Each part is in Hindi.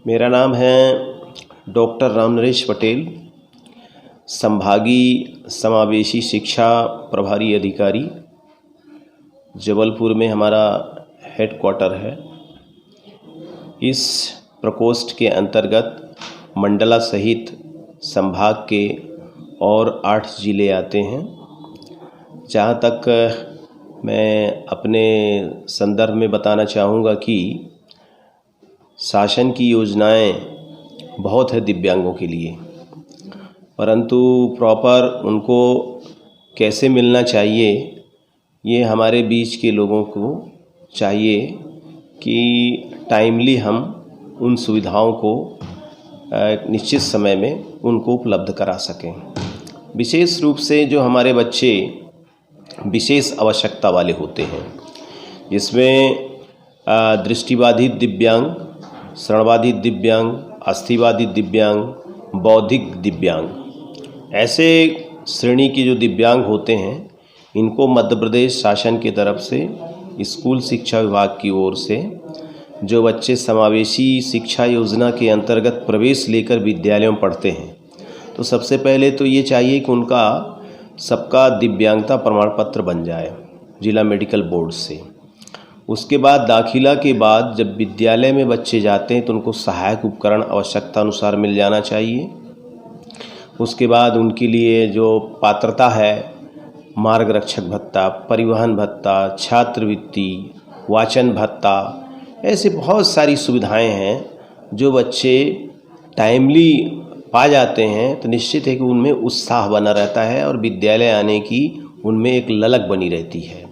मेरा नाम है डॉक्टर रामनरेश पटेल, संभागीय समावेशी शिक्षा प्रभारी अधिकारी। जबलपुर में हमारा हेडक्वार्टर है। इस प्रकोष्ठ के अंतर्गत मंडला सहित संभाग के और 8 ज़िले आते हैं। जहाँ तक मैं अपने संदर्भ में बताना चाहूँगा कि शासन की योजनाएं बहुत है दिव्यांगों के लिए, परंतु प्रॉपर उनको कैसे मिलना चाहिए, ये हमारे बीच के लोगों को चाहिए कि टाइमली हम उन सुविधाओं को निश्चित समय में उनको उपलब्ध करा सकें। विशेष रूप से जो हमारे बच्चे विशेष आवश्यकता वाले होते हैं, जिसमें दृष्टिबाधित दिव्यांग, श्रवणबाधित दिव्यांग, अस्थिबाधित दिव्यांग, बौद्धिक दिव्यांग, ऐसे श्रेणी के जो दिव्यांग होते हैं, इनको मध्य प्रदेश शासन की तरफ से स्कूल शिक्षा विभाग की ओर से जो बच्चे समावेशी शिक्षा योजना के अंतर्गत प्रवेश लेकर विद्यालयों में पढ़ते हैं, तो सबसे पहले तो ये चाहिए कि उनका सबका दिव्यांगता प्रमाण पत्र बन जाए जिला मेडिकल बोर्ड से। उसके बाद दाखिला के बाद जब विद्यालय में बच्चे जाते हैं तो उनको सहायक उपकरण आवश्यकता अनुसार मिल जाना चाहिए। उसके बाद उनके लिए जो पात्रता है, मार्गरक्षक भत्ता, परिवहन भत्ता, छात्रवृत्ति, वाचन भत्ता, ऐसे बहुत सारी सुविधाएं हैं जो बच्चे टाइमली पा जाते हैं, तो निश्चित है कि उनमें उत्साह बना रहता है और विद्यालय आने की उनमें एक ललक बनी रहती है।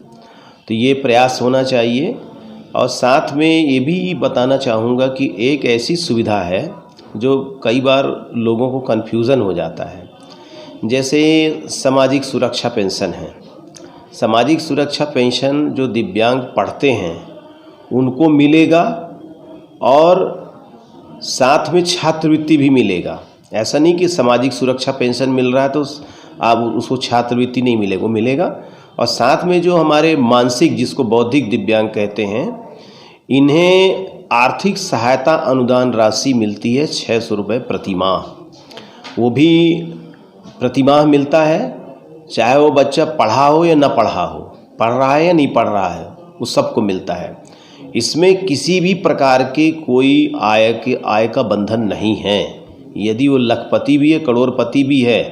तो ये प्रयास होना चाहिए। और साथ में ये भी बताना चाहूँगा कि एक ऐसी सुविधा है जो कई बार लोगों को कन्फ्यूज़न हो जाता है, जैसे सामाजिक सुरक्षा पेंशन है। सामाजिक सुरक्षा पेंशन जो दिव्यांग पढ़ते हैं उनको मिलेगा और साथ में छात्रवृत्ति भी मिलेगा। ऐसा नहीं कि सामाजिक सुरक्षा पेंशन मिल रहा है तो आप उसको छात्रवृत्ति नहीं मिलेगा, वो मिलेगा। और साथ में जो हमारे मानसिक, जिसको बौद्धिक दिव्यांग कहते हैं, इन्हें आर्थिक सहायता अनुदान राशि मिलती है 600 रुपये प्रति माह। वो भी प्रति माह मिलता है, चाहे वो बच्चा पढ़ा हो या ना पढ़ा हो, पढ़ रहा है या नहीं पढ़ रहा है, वो सबको मिलता है। इसमें किसी भी प्रकार के कोई आय का बंधन नहीं है। यदि वो लखपति भी है, करोड़पति भी है,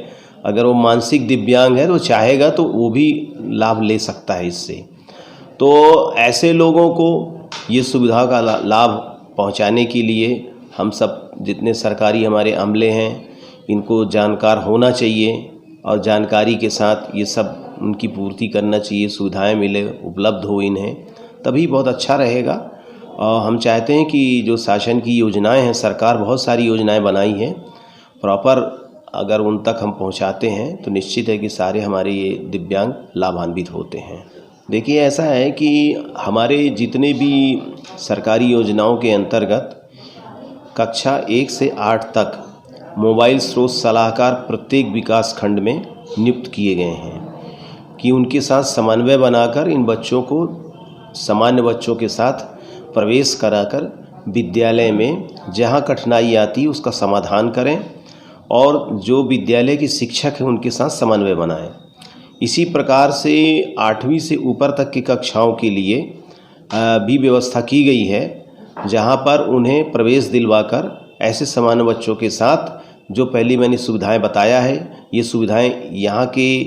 अगर वो मानसिक दिव्यांग है तो चाहेगा तो वो भी लाभ ले सकता है इससे। तो ऐसे लोगों को ये सुविधा का लाभ पहुंचाने के लिए हम सब जितने सरकारी हमारे अमले हैं, इनको जानकार होना चाहिए और जानकारी के साथ ये सब उनकी पूर्ति करना चाहिए। सुविधाएं मिले, उपलब्ध हो इन्हें, तभी बहुत अच्छा रहेगा। और हम चाहते हैं कि जो शासन की योजनाएं हैं, सरकार बहुत सारी योजनाएं बनाई हैं, प्रॉपर अगर उन तक हम पहुंचाते हैं तो निश्चित है कि सारे हमारे ये दिव्यांग लाभान्वित होते हैं। देखिए, ऐसा है कि हमारे जितने भी सरकारी योजनाओं के अंतर्गत कक्षा 1 से 8 तक मोबाइल स्रोत सलाहकार प्रत्येक विकास खंड में नियुक्त किए गए हैं कि उनके साथ समन्वय बनाकर इन बच्चों को सामान्य बच्चों के साथ प्रवेश कराकर विद्यालय में जहाँ कठिनाई आती है उसका समाधान करें और जो विद्यालय के शिक्षक हैं उनके साथ समन्वय बनाएं। इसी प्रकार से 8वीं से ऊपर तक की कक्षाओं के लिए भी व्यवस्था की गई है, जहाँ पर उन्हें प्रवेश दिलवाकर ऐसे सामान्य बच्चों के साथ जो पहली मैंने सुविधाएं बताया है, ये सुविधाएं यहाँ के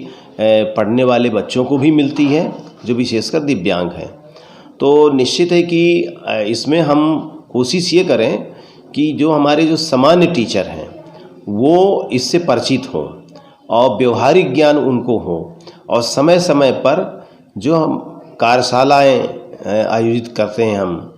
पढ़ने वाले बच्चों को भी मिलती हैं जो विशेषकर दिव्यांग हैं। तो निश्चित है कि इसमें हम कोशिश ये करें कि जो हमारे जो सामान्य टीचर हैं वो इससे परिचित हों और व्यवहारिक ज्ञान उनको हो, और समय समय पर जो हम कार्यशालाएं आयोजित करते हैं हम,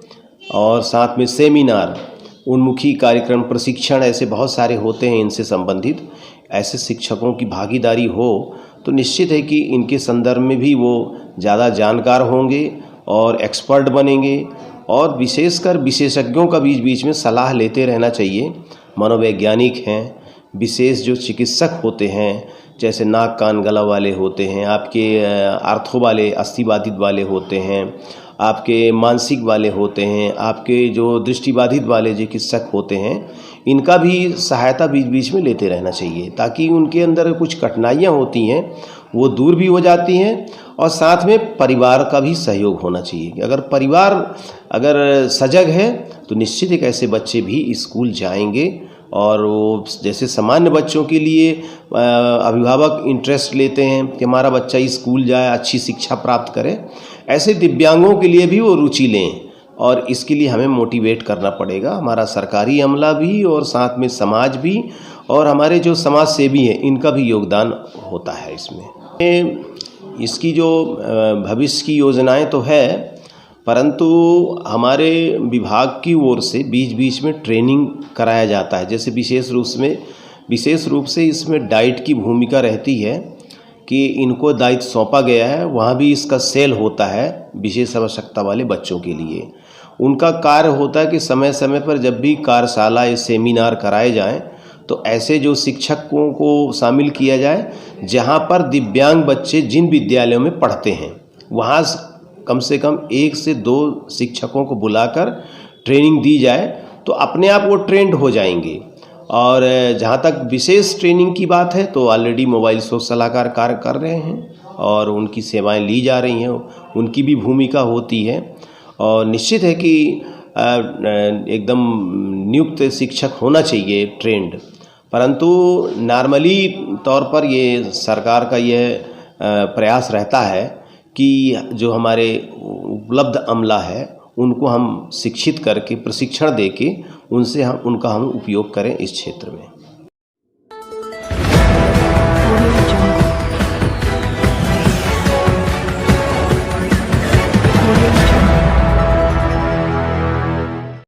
और साथ में सेमिनार, उन्मुखी कार्यक्रम, प्रशिक्षण, ऐसे बहुत सारे होते हैं इनसे संबंधित, ऐसे शिक्षकों की भागीदारी हो तो निश्चित है कि इनके संदर्भ में भी वो ज़्यादा जानकार होंगे और एक्सपर्ट बनेंगे। और विशेषकर विशेषज्ञों का बीच बीच में सलाह लेते रहना चाहिए। मनोवैज्ञानिक हैं, विशेष जो चिकित्सक होते हैं, जैसे नाक कान गला वाले होते हैं, आपके आर्थो वाले, अस्थिबाधित वाले होते हैं, आपके मानसिक वाले होते हैं, आपके जो दृष्टिबाधित वाले चिकित्सक होते हैं, इनका भी सहायता बीच बीच में लेते रहना चाहिए, ताकि उनके अंदर कुछ कठिनाइयाँ होती हैं वो दूर भी हो जाती हैं। और साथ में परिवार का भी सहयोग होना चाहिए कि अगर परिवार अगर सजग है तो निश्चित एक ऐसे बच्चे भी स्कूल जाएंगे। और वो जैसे सामान्य बच्चों के लिए अभिभावक इंटरेस्ट लेते हैं कि हमारा बच्चा स्कूल जाए, अच्छी शिक्षा प्राप्त करे, ऐसे दिव्यांगों के लिए भी वो रुचि लें। और इसके लिए हमें मोटिवेट करना पड़ेगा, हमारा सरकारी अमला भी और साथ में समाज भी और हमारे जो समाज सेवी हैं इनका भी योगदान होता है इसमें। इसकी जो भविष्य की योजनाएं तो है, परंतु हमारे विभाग की ओर से बीच बीच में ट्रेनिंग कराया जाता है। जैसे विशेष रूप से इसमें डाइट की भूमिका रहती है कि इनको दायित्व सौंपा गया है, वहाँ भी इसका सेल होता है विशेष आवश्यकता वाले बच्चों के लिए। उनका कार्य होता है कि समय समय पर जब भी कार्यशाला या सेमिनार कराए जाएं तो ऐसे जो शिक्षकों को शामिल किया जाए जहाँ पर दिव्यांग बच्चे जिन विद्यालयों में पढ़ते हैं वहाँ कम से कम 1 से 2 शिक्षकों को बुलाकर ट्रेनिंग दी जाए, तो अपने आप वो ट्रेंड हो जाएंगे। और जहाँ तक विशेष ट्रेनिंग की बात है तो ऑलरेडी मोबाइल सोच सलाहकार कार्य कर रहे हैं और उनकी सेवाएं ली जा रही हैं, उनकी भी भूमिका होती है। और निश्चित है कि एकदम नियुक्त शिक्षक होना चाहिए ट्रेंड, परंतु नॉर्मली तौर पर ये सरकार का यह प्रयास रहता है कि जो हमारे उपलब्ध अमला है उनको हम शिक्षित करके प्रशिक्षण देके उनका हम उपयोग करें इस क्षेत्र में।